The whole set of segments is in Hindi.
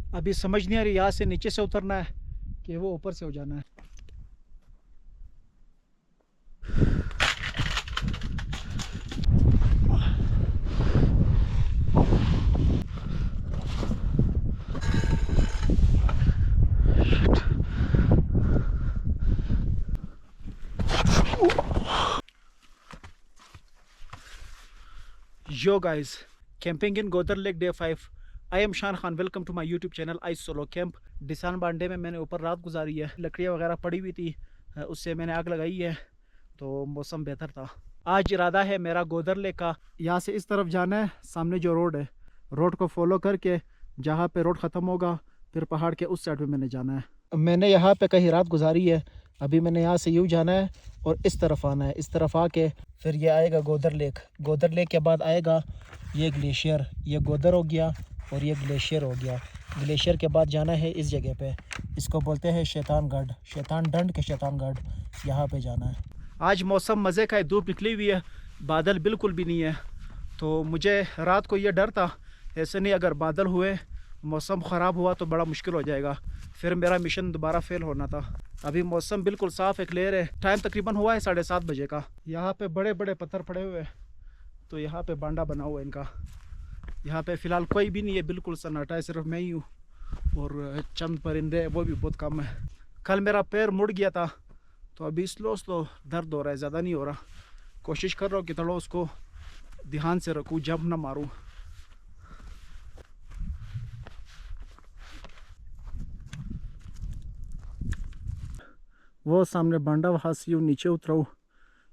अभी समझ नहीं आ रही यहाँ से नीचे से उतरना है कि वो ऊपर से हो जाना है। Yo guys, camping in Godar Lake day 5. I am Shan Khan. Welcome to my YouTube channel I Solo Camp. डिसान Bande में मैंने ऊपर रात गुजारी है। लकड़ियाँ वगैरह पड़ी हुई थी, उससे मैंने आग लगाई है, तो मौसम बेहतर था। आज इरादा है मेरा गोदर लेक का, यहाँ से इस तरफ जाना है। सामने जो रोड है, रोड को फॉलो करके जहाँ पे रोड ख़त्म होगा फिर पहाड़ के उस साइड पे मैंने जाना है। मैंने यहाँ पे कहीं रात गुजारी है। अभी मैंने यहाँ से यूँ जाना है और इस तरफ आना है। इस तरफ आके फिर ये आएगा गोदर लेक। गोदर लेक के बाद आएगा ये ग्लेशियर। ये गोदर हो गया और ये ग्लेशियर हो गया। ग्लेशियर के बाद जाना है इस जगह पे, इसको बोलते हैं शैतानगढ़, शैतान डंड के शैतानगढ़, यहाँ पे जाना है। आज मौसम मज़े का है, धूप निकली हुई है, बादल बिल्कुल भी नहीं है। तो मुझे रात को ये डर था, ऐसे नहीं अगर बादल हुए, मौसम ख़राब हुआ तो बड़ा मुश्किल हो जाएगा, फिर मेरा मिशन दोबारा फेल होना था। अभी मौसम बिल्कुल साफ़ है, क्लियर है। टाइम तकरीबन हुआ है 7:30 बजे का। यहाँ पे बड़े बड़े पत्थर पड़े हुए हैं, तो यहाँ पे बांडा बना हुआ है इनका। यहाँ पे फ़िलहाल कोई भी नहीं है, बिल्कुल सन्नाटा है, सिर्फ मैं ही हूँ और चंद परिंदे, वो भी बहुत कम है। कल मेरा पैर मुड़ गया था, तो अभी स्लो स्लो दर्द हो रहा है, ज़्यादा नहीं हो रहा। कोशिश कर रहा हूँ कि थोड़ा उसको ध्यान से रखूँ, जंप ना मारूँ। वो सामने बांडा, वहाँ से यूँ नीचे उतरा,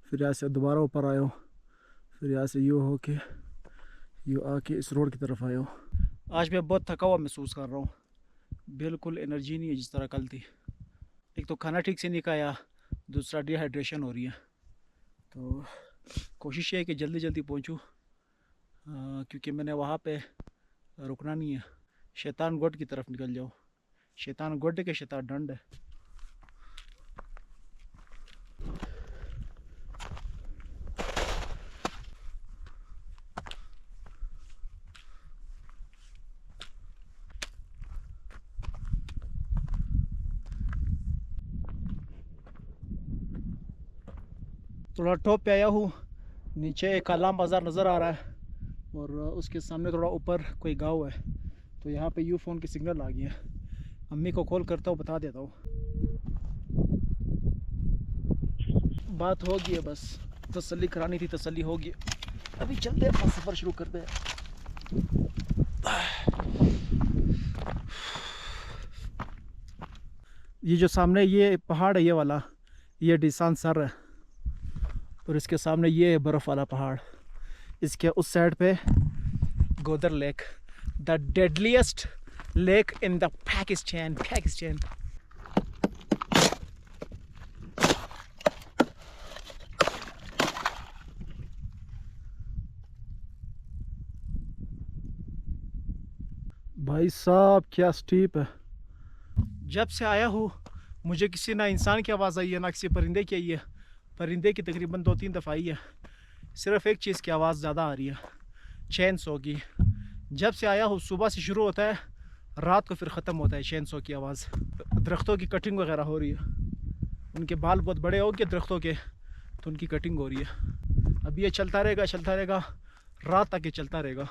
फिर यहाँ से दोबारा ऊपर आया, फिर यहाँ से यूँ होके यूँ आके इस रोड की तरफ आया। आज मैं बहुत थका हुआ महसूस कर रहा हूँ, बिल्कुल एनर्जी नहीं है जिस तरह कल थी। एक तो खाना ठीक से नहीं खाया, दूसरा डिहाइड्रेशन हो रही है। तो कोशिश ये है कि जल्दी जल्दी पहुँचूँ, क्योंकि मैंने वहाँ पे रुकना नहीं है। शैतानगढ़ की तरफ निकल जाओ। शैतानगढ़ के शैतान डंड है। थोड़ा टॉप पे आया हूँ, नीचे एक कालाम बाज़ार नज़र आ रहा है और उसके सामने थोड़ा ऊपर कोई गांव है। तो यहाँ पे यू फ़ोन की सिग्नल आ गई है। अम्मी को कॉल करता हूँ, बता देता हूँ। बात हो गई है, बस तसल्ली करानी थी, तसल्ली होगी। अभी चलते हैं, सफ़र शुरू करते हैं। ये जो सामने ये पहाड़ है, ये वाला, ये डिसान सर है और इसके सामने ये बर्फ़ वाला पहाड़। इसके उस साइड पे गोदर lake, the deadliest lake in the Pakistan. भाई साहब क्या स्टीप है। जब से आया हूँ मुझे किसी ना इंसान की आवाज़ आई है, ना किसी परिंदे की आई है। परिंदे की तकरीबन 2-3 दफ़ा आई है। सिर्फ एक चीज़ की आवाज़ ज़्यादा आ रही है, चैन सो की। जब से आया हूँ सुबह से शुरू होता है, रात को फिर ख़त्म होता है चैन सो की आवाज़। दरख्तों की कटिंग वगैरह हो रही है, उनके बाल बहुत बड़े हो गए दरख्तों के, तो उनकी कटिंग हो रही है। अब ये चलता रहेगा, रात तक ये चलता रहेगा।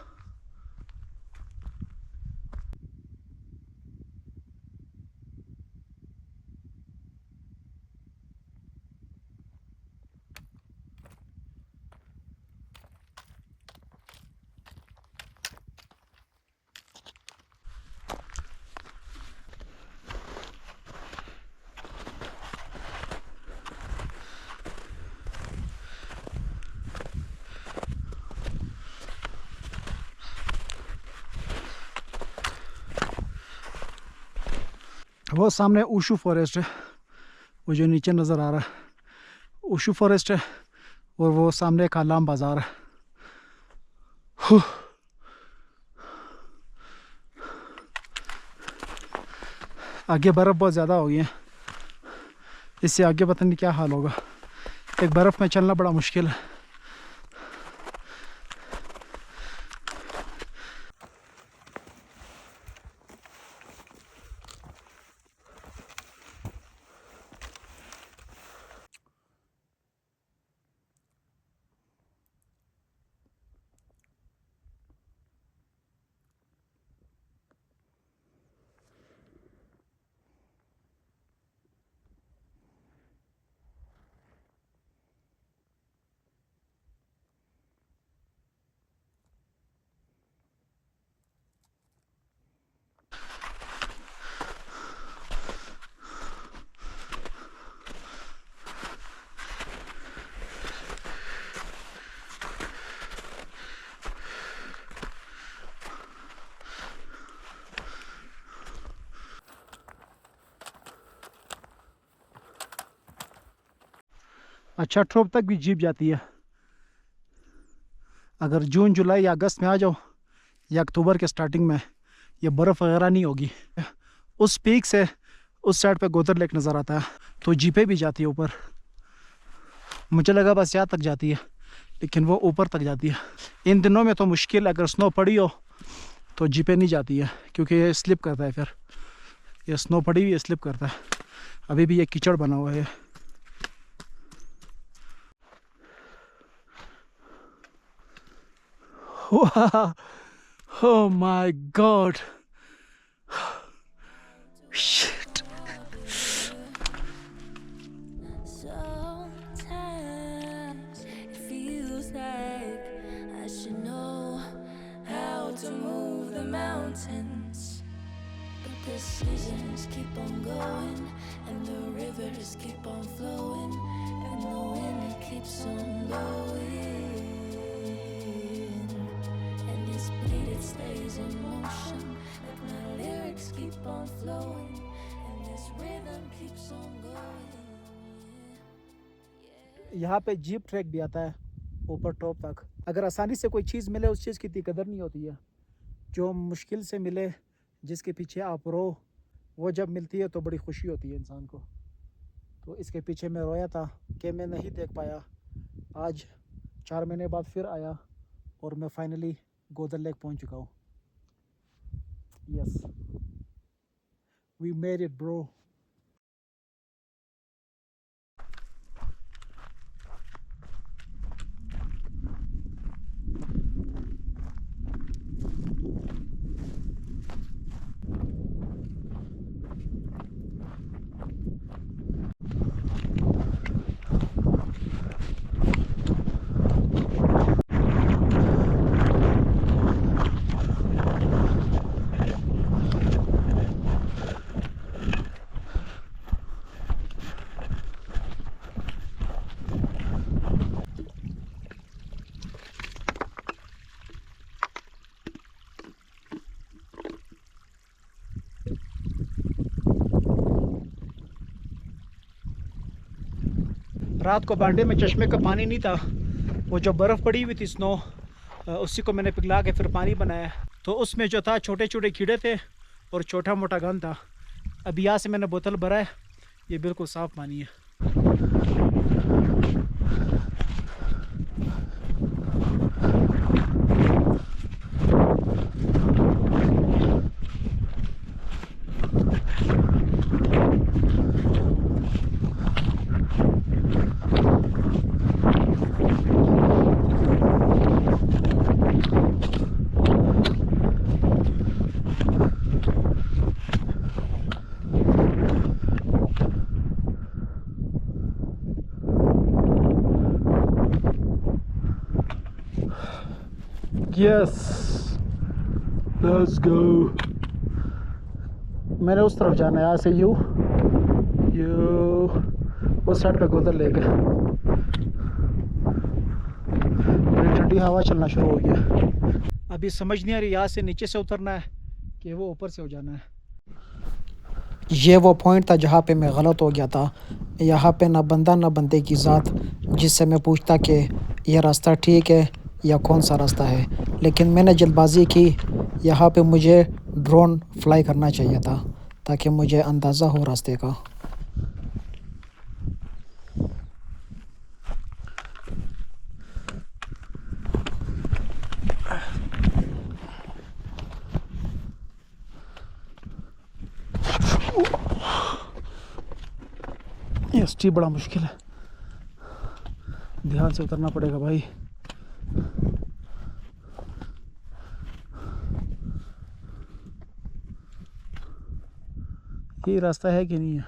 वो सामने ऊशू फॉरेस्ट है, वो जो नीचे नज़र आ रहा है ऊशू फॉरेस्ट है, और वो सामने कालाम बाज़ार है। आगे बर्फ़ बहुत ज़्यादा हो गई है, इससे आगे पता नहीं क्या हाल होगा। एक बर्फ़ में चलना बड़ा मुश्किल है। अच्छा ट्रॉप तक भी जीप जाती है। अगर जून जुलाई या अगस्त में आ जाओ या अक्टूबर के स्टार्टिंग में, ये बर्फ़ वगैरह नहीं होगी। उस पीक से उस साइड पे गोदर लेक नज़र आता है, तो जीपें भी जाती है ऊपर। मुझे लगा बस यहाँ तक जाती है, लेकिन वो ऊपर तक जाती है। इन दिनों में तो मुश्किल, अगर स्नो पड़ी हो तो जीपें नहीं जाती है, क्योंकि ये स्लिप करता है। फिर ये स्नो पड़ी हुई है, स्लिप करता है। अभी भी ये कीचड़ बना हुआ है। Oh my God. Shit. Sometimes it feels like I should know how to move the mountains, but the seasons keep on going and the rivers keep on flowing and the wind it keeps on blowing and this beat it stays in motion like my lyrics keep on flowing and this rhythm keeps on going. यहाँ पे जीप ट्रैक भी आता है ऊपर टॉप तक। अगर आसानी से कोई चीज़ मिले उस चीज़ की इतनी कदर नहीं होती है। जो मुश्किल से मिले, जिसके पीछे आप रो, वो जब मिलती है तो बड़ी खुशी होती है इंसान को। तो इसके पीछे मैं रोया था कि मैं नहीं देख पाया। आज 4 महीने बाद फिर आया और मैं फाइनली गोदर लेक पहुंच चुका हूँ। Yes, we made it bro. रात को बांडे में चश्मे का पानी नहीं था, वो जो बर्फ़ पड़ी हुई थी स्नो, उसी को मैंने पिघला के फिर पानी बनाया। तो उसमें जो था छोटे छोटे कीड़े थे और छोटा मोटा गंद था। अभी यहाँ से मैंने बोतल भरा है, ये बिल्कुल साफ़ पानी है। Yes, let's go. मैंने उस तरफ जाना है, यहाँ से यू उस साइड पे गोदर लेक है। ठंडी हवा चलना शुरू हो गया। अभी समझ नहीं आ रही यहाँ से नीचे से उतरना है कि वो ऊपर से हो जाना है। ये वो पॉइंट था जहाँ पे मैं गलत हो गया था। यहाँ पे ना बंदा ना बंदे की ज़ात जिससे मैं पूछता कि यह रास्ता ठीक है या कौन सा रास्ता है, लेकिन मैंने जल्दबाजी की। यहाँ पे मुझे ड्रोन फ्लाई करना चाहिए था ताकि मुझे अंदाज़ा हो रास्ते का। ये स्टीप बड़ा मुश्किल है, ध्यान से उतरना पड़ेगा भाई। ये रास्ता है कि नहीं है?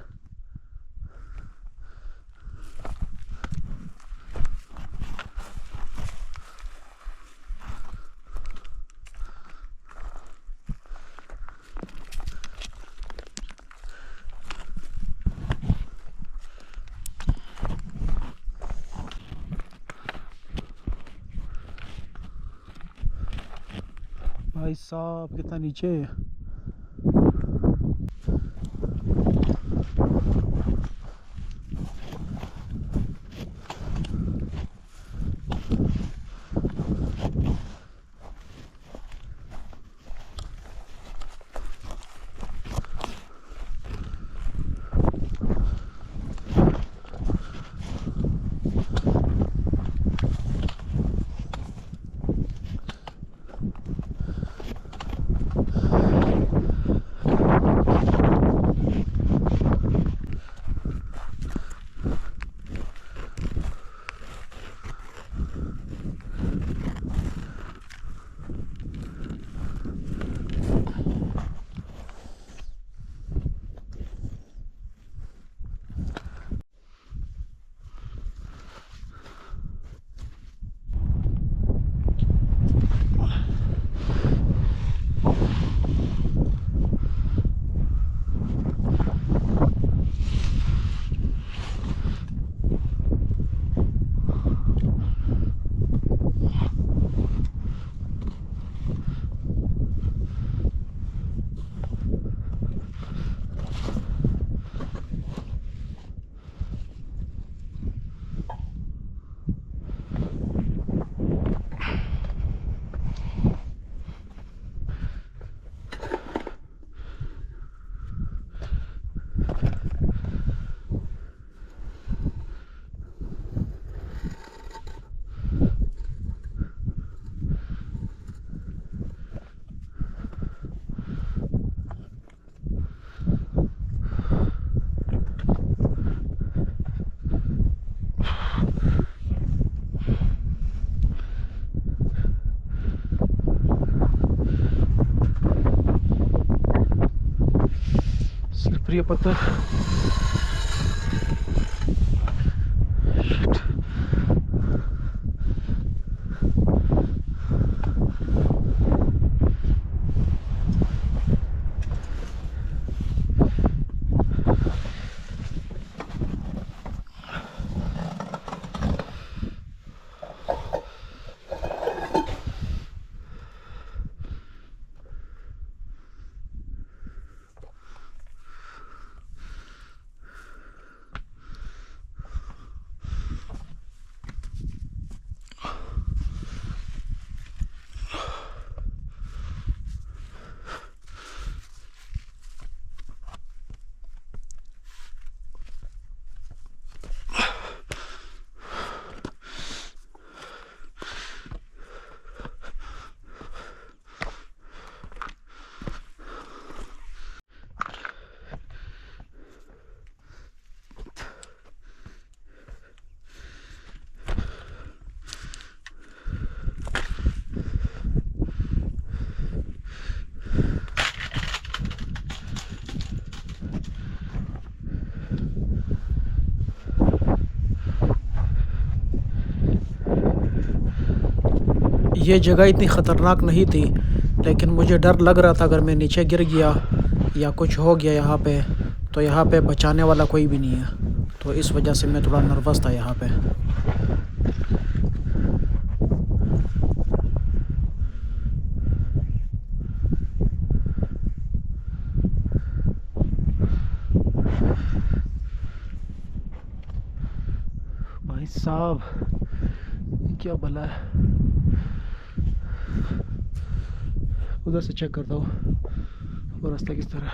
भाई साहब कितना नीचे है। स्लिपरी पत्थर। ये जगह इतनी ख़तरनाक नहीं थी, लेकिन मुझे डर लग रहा था अगर मैं नीचे गिर गया या कुछ हो गया यहाँ पे, तो यहाँ पे बचाने वाला कोई भी नहीं है। तो इस वजह से मैं थोड़ा नर्वस था यहाँ पे। भाई साहब क्या भला है। उधर से चेक करता हूँ वो रास्ता किस तरह।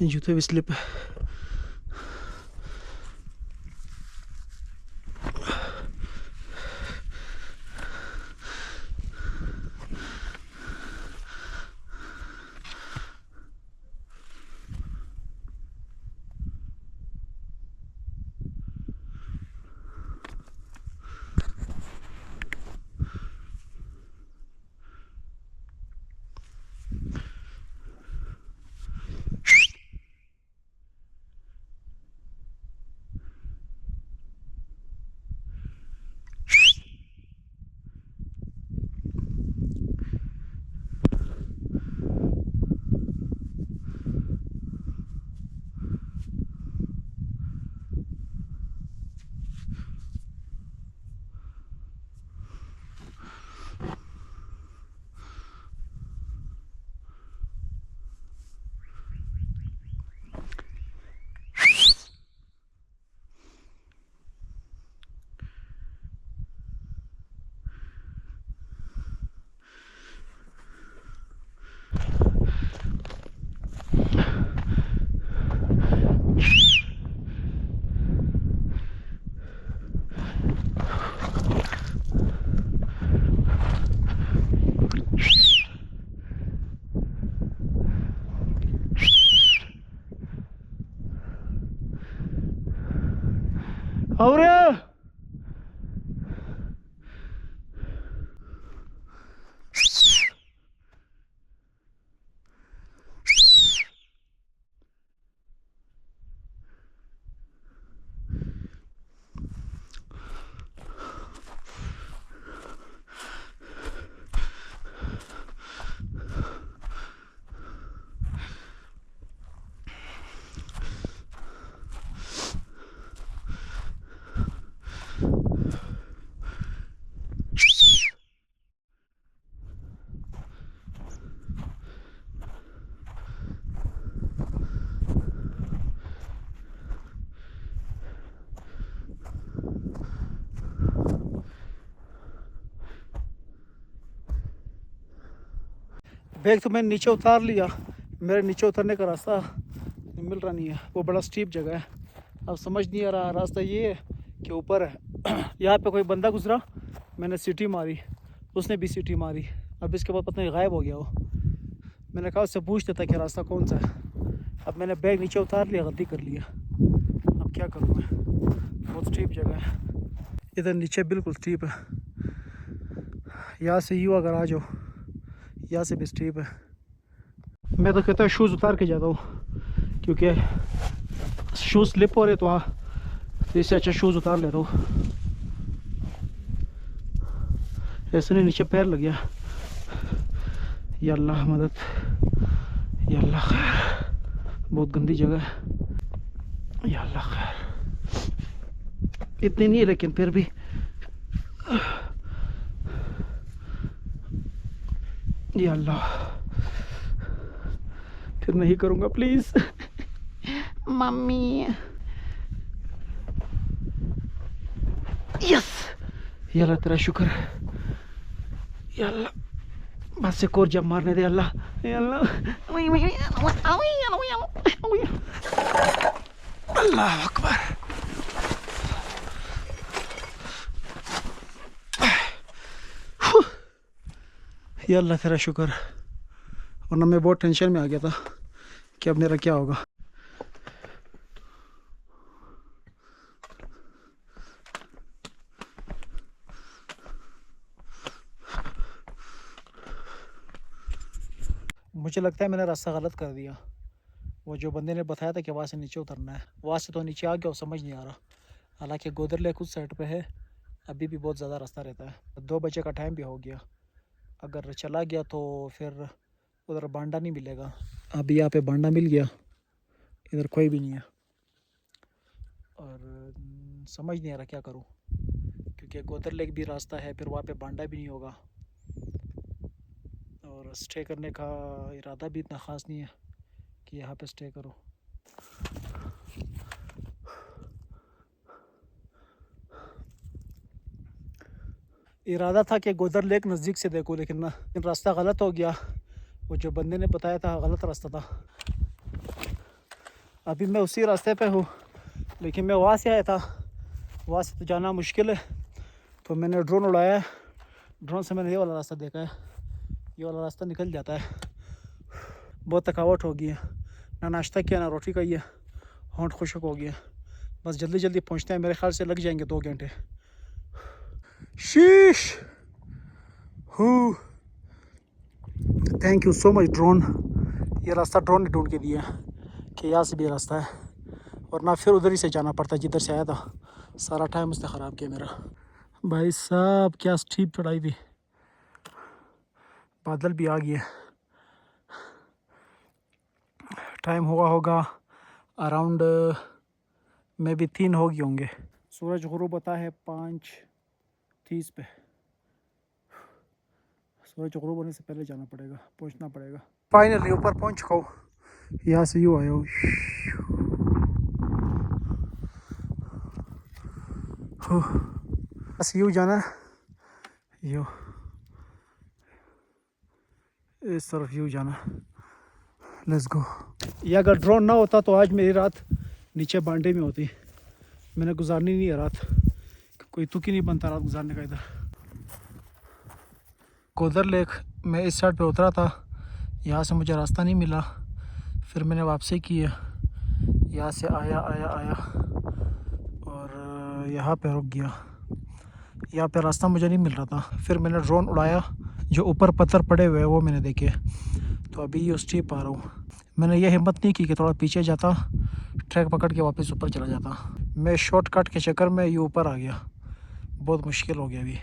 जूते भी स्लिप है। और बैग तो मैंने नीचे उतार लिया, मेरे नीचे उतरने का रास्ता मिल रहा नहीं है, वो बड़ा स्टीप जगह है। अब समझ नहीं आ रहा रास्ता ये है कि ऊपर है। यहाँ पे कोई बंदा गुजरा, मैंने सीटी मारी, उसने भी सीटी मारी, अब इसके बाद पता नहीं गायब हो गया वो। मैंने कहा उससे पूछ लेता कि रास्ता कौन सा है। अब मैंने बैग नीचे उतार लिया, गलती कर लिया, अब क्या करूँ मैं। बहुत स्टीप जगह है इधर, नीचे बिल्कुल स्टीप है। यहाँ से यूँ अगर आ जाओ, यहाँ से भी स्टीप है। मैं तो कहता हूँ शूज़ उतार के जाता हूँ, क्योंकि शूज़ स्लिप हो रहे तो इससे अच्छा शूज़ उतार लेता हूँ। ऐसे नहीं नीचे पैर लग गया। या अल्लाह मदद, या अल्लाह खैर, बहुत गंदी जगह है। या अल्लाह खैर, इतनी नहीं है लेकिन फिर भी। या अल्लाह, फिर नहीं करूँगा प्लीज़। मम्मी, यस, या अल्लाह तेरा शुक्र है। या अल्लाह, बस एक और जब मारने दे अल्लाह। या अल्लाह, अल्लाह अकबर। या अल्लाह तेरा शुक्र, वरना मैं बहुत टेंशन में आ गया था कि अब मेरा क्या होगा। मुझे लगता है मैंने रास्ता गलत कर दिया। वो जो बंदे ने बताया था कि वहाँ से नीचे उतरना है, वहाँ से तो नीचे आ गया और समझ नहीं आ रहा। हालांकि गोदर लेक उस साइड पे है, अभी भी बहुत ज़्यादा रास्ता रहता है। 2 बजे का टाइम भी हो गया, अगर चला गया तो फिर उधर बांडा नहीं मिलेगा। अभी यहाँ पे बांडा मिल गया, इधर कोई भी नहीं है और समझ नहीं आ रहा क्या करूँ, क्योंकि गोदर लेक भी रास्ता है, फिर वहाँ पे बांडा भी नहीं होगा और स्टे करने का इरादा भी इतना ख़ास नहीं है कि यहाँ पे स्टे करो। इरादा था कि गोदर लेक नज़दीक से देखो, लेकिन ना रास्ता गलत हो गया। वो जो बंदे ने बताया था गलत रास्ता था। अभी मैं उसी रास्ते पे हूँ, लेकिन मैं वहाँ से आया था, वहाँ से तो जाना मुश्किल है। तो मैंने ड्रोन उड़ाया, ड्रोन से मैंने ये वाला रास्ता देखा है, ये वाला रास्ता निकल जाता है। बहुत थकावट हो गई है, ना नाश्ता किया ना रोटी खाई है, होंठ खुशक हो गया। बस जल्दी जल्दी पहुँचते हैं, मेरे ख्याल से लग जाएंगे 2 घंटे। शीश, thank you so much drone. ये रास्ता ड्रोन ने ढूंढ के दिया कि यहाँ से भी रास्ता है, वरना फिर उधर ही से जाना पड़ता जिधर से आया था। सारा टाइम उसने ख़राब किया मेरा। भाई साहब क्या स्टीप चढ़ाई थी, बादल भी आ गए। टाइम हुआ होगा अराउंड मे भी 3 हो गए होंगे। सूरज गुरूब होता है 5:30 पे। सूरज गुरूब होने से पहले जाना पड़ेगा, पहुंचना पड़ेगा। फाइनली ऊपर पहुंच चुका हूँ, यहाँ से यूँ आया हूँ। बस यूँ जाना, यूँ इस तरफ यूँ जाना। Let's go. ये अगर ड्रोन ना होता तो आज मेरी रात नीचे बांडे में होती। मैंने गुजारनी नहीं है रात, कोई तुक ही नहीं बनता रात गुजारने का इधर। गोदर लेक मैं इस साइड पे उतरा था, यहाँ से मुझे रास्ता नहीं मिला, फिर मैंने वापसी की है। यहाँ से आया और यहाँ पे रुक गया। यहाँ पे रास्ता मुझे नहीं मिल रहा था, फिर मैंने ड्रोन उड़ाया, जो ऊपर पत्थर पड़े हुए हैं वो मैंने देखे, तो अभी ये उस स्टीप आ रहा हूँ। मैंने ये हिम्मत नहीं की कि थोड़ा पीछे जाता, ट्रैक पकड़ के वापस ऊपर चला जाता। मैं शॉर्टकट के चक्कर में ये ऊपर आ गया, बहुत मुश्किल हो गया। अभी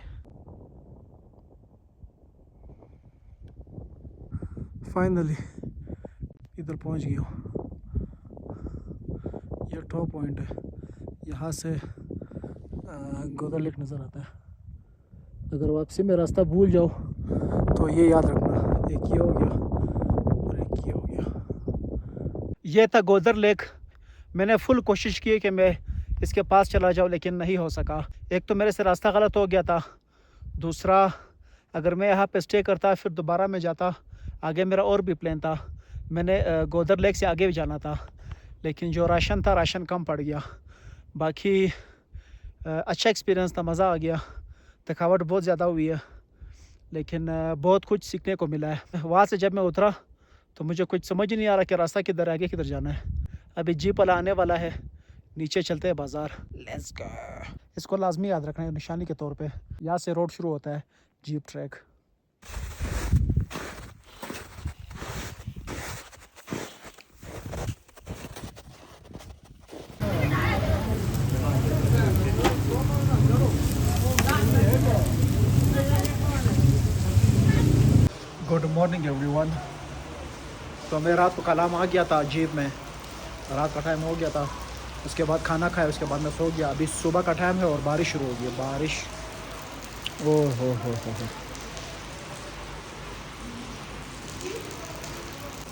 फाइनली इधर पहुंच गया हूँ। ये टॉप पॉइंट है, यहाँ से गोदर लेक नज़र आता है। अगर वापसी में रास्ता भूल जाओ तो ये याद रखना, एक ये हो गया और एक ये हो गया। ये था गोदर लेक। मैंने फुल कोशिश की कि मैं इसके पास चला जाऊँ, लेकिन नहीं हो सका। एक तो मेरे से रास्ता गलत हो गया था, दूसरा अगर मैं यहाँ पे स्टे करता फिर दोबारा मैं जाता, आगे मेरा और भी प्लान था, मैंने गोदर लेक से आगे भी जाना था, लेकिन जो राशन था राशन कम पड़ गया। बाकी अच्छा एक्सपीरियंस था, मज़ा आ गया। थकावट बहुत ज़्यादा हुई है, लेकिन बहुत कुछ सीखने को मिला है। वहाँ से जब मैं उतरा तो मुझे कुछ समझ ही नहीं आ रहा कि रास्ता किधर है, आगे किधर जाना है। अभी जीप वाला आने वाला है, नीचे चलते हैं बाज़ार। Let's go. इसको लाजमी याद रखना है निशानी के तौर पे। यहाँ से रोड शुरू होता है, jeep track. Good morning everyone. तो मैं रात को कलाम आ गया था जीप में, रात का टाइम हो गया था। उसके बाद खाना खाया, उसके बाद मैं सो गया। अभी सुबह का टाइम है और बारिश शुरू हो गई है। बारिश, ओ हो।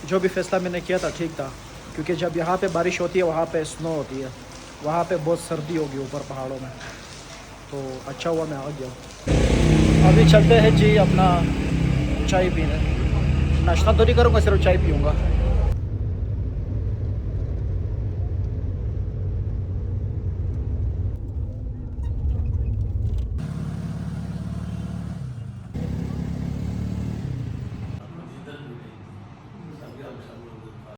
जो भी फैसला मैंने किया था ठीक था, क्योंकि जब यहाँ पे बारिश होती है वहाँ पे स्नो होती है, वहाँ पे बहुत सर्दी होगी ऊपर पहाड़ों में। तो अच्छा हुआ मैं आ गया। अभी चलते हैं जी अपना चाय पीने। नाश्ता तो नहीं करूँगा, सिर्फ चाय पीऊँगा।